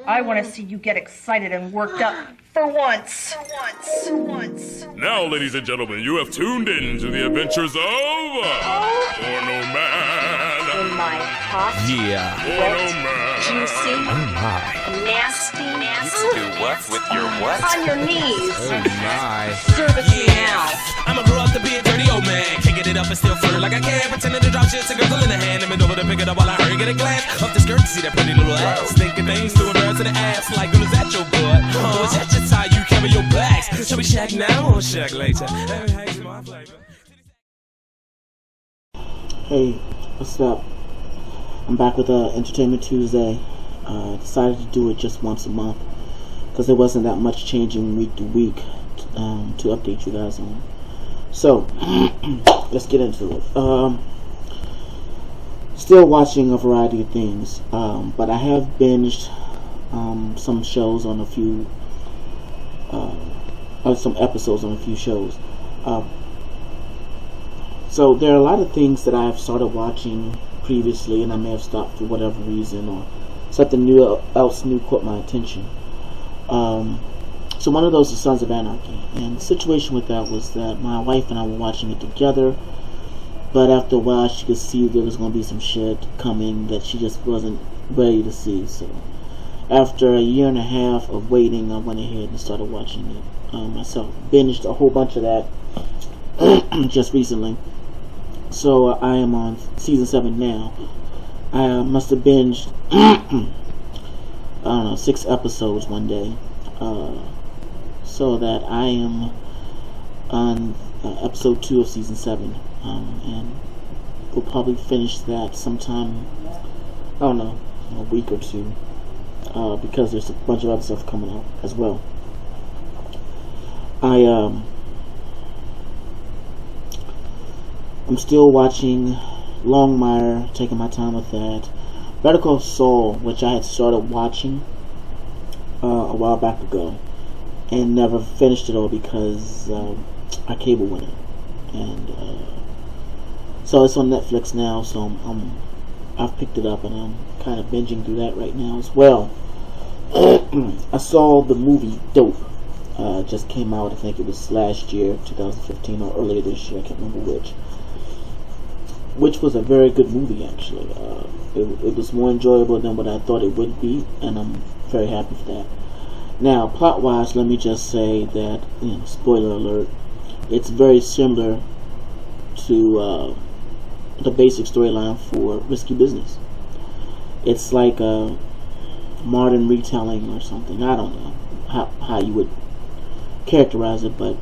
I want to see you get excited and worked up for once. Now, ladies and gentlemen, you have tuned in to the adventures of Porno Man. In my hot, wet, juicy, nasty. Do what with your what? On your knees. Oh my. Service me now. I'ma grow up to be a dirty old man. Can't get it up and still flirt like I can. Pretending to drop shit to girl in the hand. And bend over to pick it up while I hurry get a glance up the skirt to see that pretty little ass. Thinking things to embarrass to the ass. Like, girl, is that your butt? Or is that just how you carry your bags? Shall we shack now or shack later? Hey, what's up? I'm back with Entertainment Tuesday. Decided to do it just once a month because there wasn't that much changing week to week to update you guys on. So let's get into it. Still watching a variety of things, but I have binged some shows on a few, some episodes on a few shows. So there are a lot of things that I've started watching previously, and I may have stopped for whatever reason, or something else new caught my attention. So one of those is Sons of Anarchy, and the situation with that was that my wife and I were watching it together, but after a while she could see there was going to be some shit coming that she just wasn't ready to see. So after a year and a half of waiting, I went ahead and started watching it myself. Binged a whole bunch of that just recently. So I am on season 7 now. I must have binged I don't know, 6 episodes one day, so that I am on episode 2 of season 7, and we'll probably finish that sometime, I don't know, a week or two, because there's a bunch of other stuff coming out as well. I'm still watching Longmire, taking my time with that. Better Call Saul, which I had started watching a while back ago and never finished it all because our cable went in, and so it's on Netflix now. So I've picked it up and I'm kind of binging through that right now as well. I saw the movie Dope. Just came out. I think it was last year, 2015, or earlier this year. I can't remember which was a very good movie, actually. It was more enjoyable than what I thought it would be, and I'm very happy for that. Now, plot-wise, let me just say that, spoiler alert, it's very similar to the basic storyline for Risky Business. It's like a modern retelling or something. I don't know how you would characterize it, but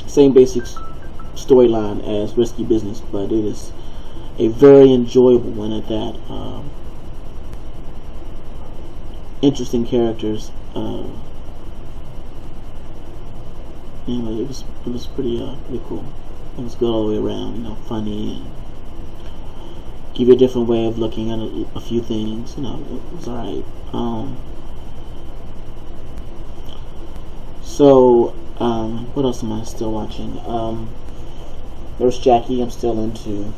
same basic storyline as Risky Business, but it is a very enjoyable one at that. Interesting characters. Anyway, it was pretty cool. It was good all the way around, funny, and give you a different way of looking at a few things. It was alright. So what else am I still watching? Nurse Jackie, I'm still into.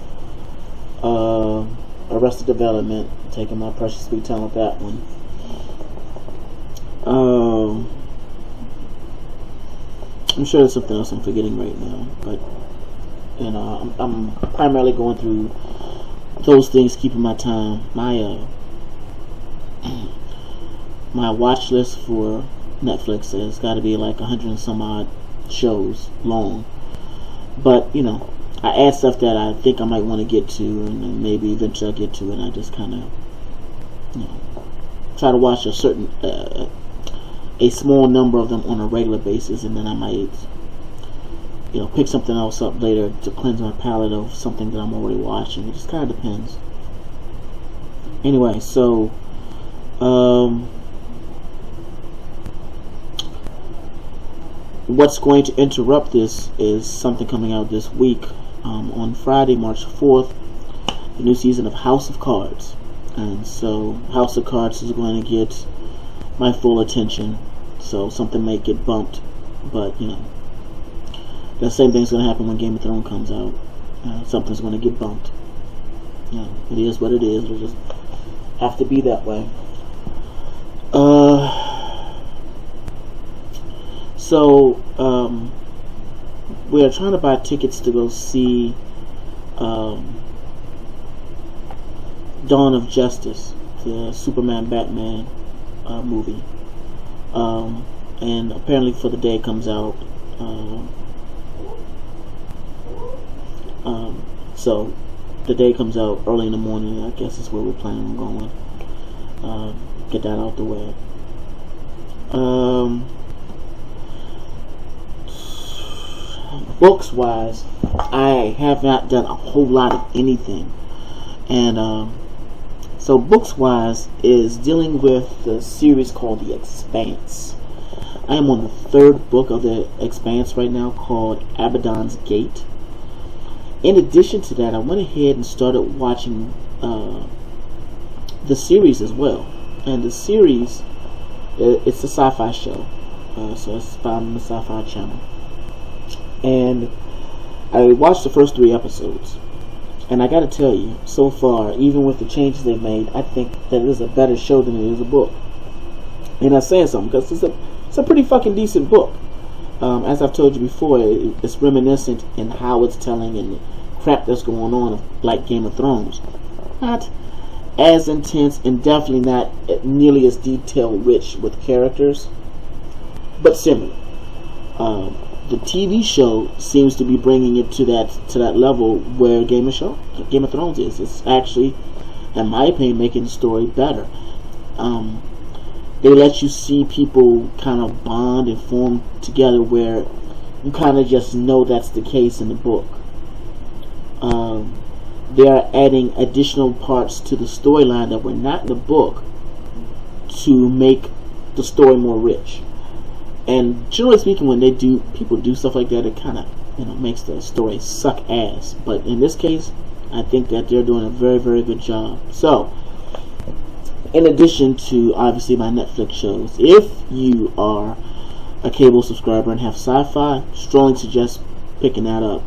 Arrested Development, taking my precious sweet time with that one. I'm sure there's something else I'm forgetting right now, but I'm primarily going through those things, keeping my time. My watch list for Netflix has got to be like 100 and some odd shows long, but I add stuff that I think I might want to get to, and then maybe eventually I'll get to it. I just kind of try to watch a small number of them on a regular basis, and then I might pick something else up later to cleanse my palate of something that I'm already watching. It just kind of depends. Anyway, so what's going to interrupt this is something coming out this week. On Friday, March 4th, the new season of House of Cards. And so House of Cards is going to get my full attention. So something may get bumped, but the same thing's going to happen when Game of Thrones comes out. Something's going to get bumped. It is what it is. It'll just have to be that way. So we are trying to buy tickets to go see Dawn of Justice, the Superman Batman movie, and apparently for the day it comes out. So the day comes out early in the morning. I guess is where we're planning on going. Get that out the way. Books wise, I have not done a whole lot of anything, and so books wise is dealing with the series called The Expanse. I am on the 3rd book of The Expanse right now, called Abaddon's Gate. In addition to that, I went ahead and started watching the series as well. And the series, it's a sci-fi show, so it's found on the Sci-Fi Channel. And I watched the first 3 episodes, and I gotta tell you, so far, even with the changes they've made, I think that it is a better show than it is a book. And I'm saying something because it's a pretty fucking decent book. As I've told you before, it's reminiscent in how it's telling and the crap that's going on, like Game of Thrones. Not as intense and definitely not nearly as detail rich with characters, but similar. The TV show seems to be bringing it to that level where Game of Thrones is. It's actually, in my opinion, making the story better. They let you see people kind of bond and form together where you kind of just know that's the case in the book. They are adding additional parts to the storyline that were not in the book to make the story more rich. And generally speaking, when people do stuff like that, it kind of makes the story suck ass. But in this case, I think that they're doing a very, very good job. So, in addition to obviously my Netflix shows, if you are a cable subscriber and have Sci-Fi, strongly suggest picking that up.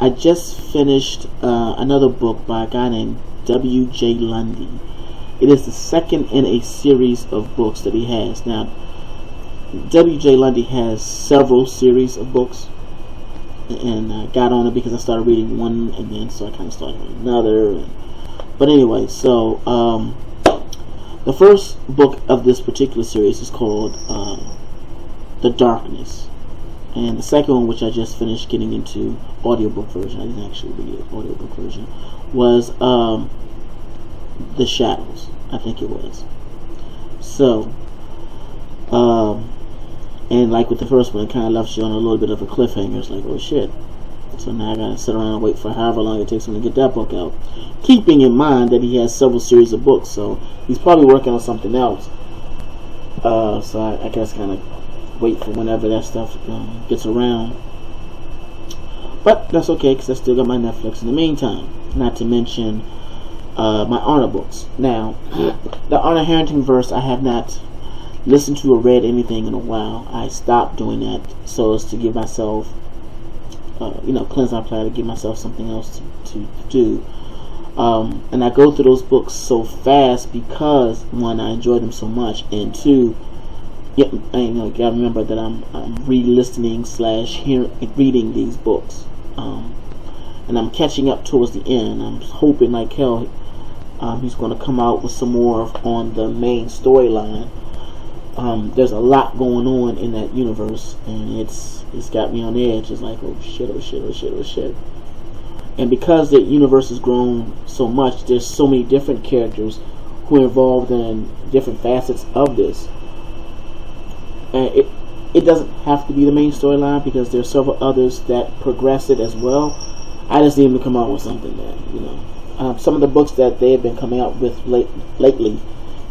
I just finished another book by a guy named W.J. Lundy. It is the second in a series of books that he has. Now, W.J. Lundy has several series of books, and I got on it because I started reading one, and then so I kind of started on another. But anyway, so the first book of this particular series is called The Darkness. And the second one, which I just finished getting into audiobook version, I didn't actually read it, audiobook version, was The Shadows, I think it was. So, and like with the first one, it kind of left you on a little bit of a cliffhanger. It's like, oh shit. So now I gotta sit around and wait for however long it takes him to get that book out. Keeping in mind that he has several series of books, so he's probably working on something else. So I guess kind of wait for whenever that stuff gets around. But that's okay, because I still got my Netflix in the meantime. Not to mention my Arna books. Now, the Arna Harrington verse I have not listened to or read anything in a while. I stopped doing that so as to give myself, cleanse my palate, to give myself something else to do. And I go through those books so fast because, one, I enjoy them so much, and two, you gotta remember that I'm re-listening / reading these books, and I'm catching up towards the end. I'm hoping like hell he's going to come out with some more on the main storyline. There's a lot going on in that universe, and it's got me on the edge. It's like, oh shit, oh shit, oh shit, oh shit. And because the universe has grown so much, there's so many different characters who are involved in different facets of this. And it doesn't have to be the main storyline, because there's several others that progress it as well. I just need them to come out with something that, some of the books that they have been coming out with lately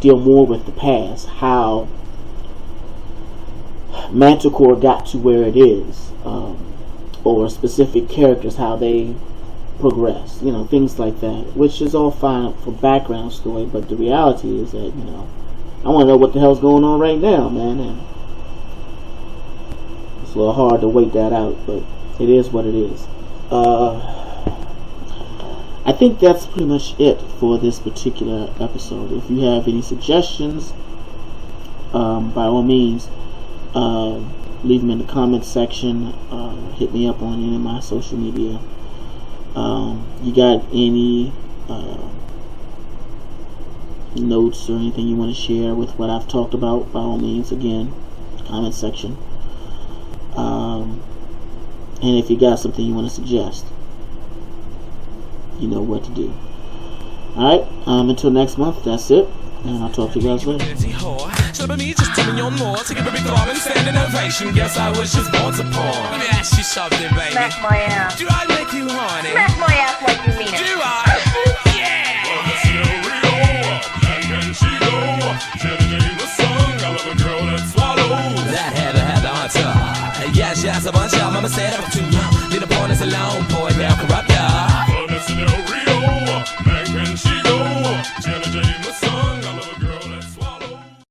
deal more with the past, how Manticore got to where it is, or specific characters, how they progress, things like that, which is all fine for background story, but the reality is that, I want to know what the hell's going on right now, man, and it's a little hard to wait that out, but it is what it is. I think that's pretty much it for this particular episode. If you have any suggestions, by all means, leave them in the comments section. Hit me up on any of my social media. You got any notes or anything you want to share with what I've talked about, by all means, again, comment section. And if you got something you want to suggest, you know what to do. Alright, until next month, that's it, and I'll talk to you guys later. Just tell me your more to give a big throbbing standing ovation. Guess I was just born to porn. Let me ask you something, baby. Smack my ass. Do I make you horny? Smack my ass like you mean